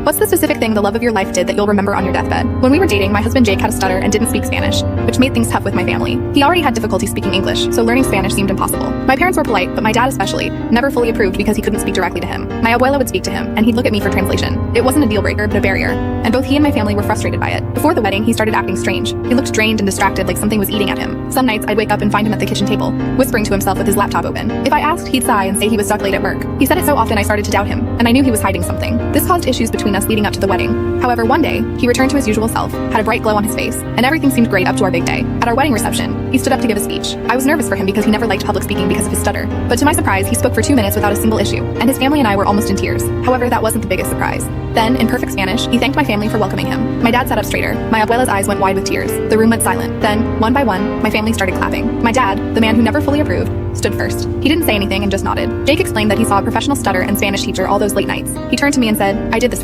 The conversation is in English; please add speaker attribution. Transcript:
Speaker 1: What's the specific thing the love of your life did that you'll remember on your deathbed? When we were dating, my husband Jake had a stutter and didn't speak Spanish, which made things tough with my family. He already had difficulty speaking English, so learning Spanish seemed impossible. My parents were polite, but my dad especially never fully approved because he couldn't speak directly to him. My abuela would speak to him, and he'd look at me for translation. It wasn't a deal breaker, but a barrier, and both he and my family were frustrated by it. Before the wedding, he started acting strange. He looked drained and distracted, like something was eating at him. Some nights, I'd wake up and find him at the kitchen table, whispering to himself with his laptop open. If I asked, he'd sigh and say he was stuck late at work. He said it so often I started to doubt him, and I knew he was hiding something. This caused issues between us leading up to the wedding. However, one day, he returned to his usual self, had a bright glow on his face, and everything seemed great up to our big day. At our wedding reception, he stood up to give a speech. I was nervous for him because he never liked public speaking because of his stutter. But to my surprise, he spoke for 2 minutes without a single issue, and his family and I were almost in tears. However, that wasn't the biggest surprise. Then, in perfect Spanish, he thanked my family for welcoming him. My dad sat up straighter. My abuela's eyes went wide with tears. The room went silent. Then, one by one, my family started clapping. My dad, the man who never fully approved, stood first. He didn't say anything and just nodded. Jake explained that he saw a professional stutter and Spanish teacher all those late nights. He turned to me and said, "I did this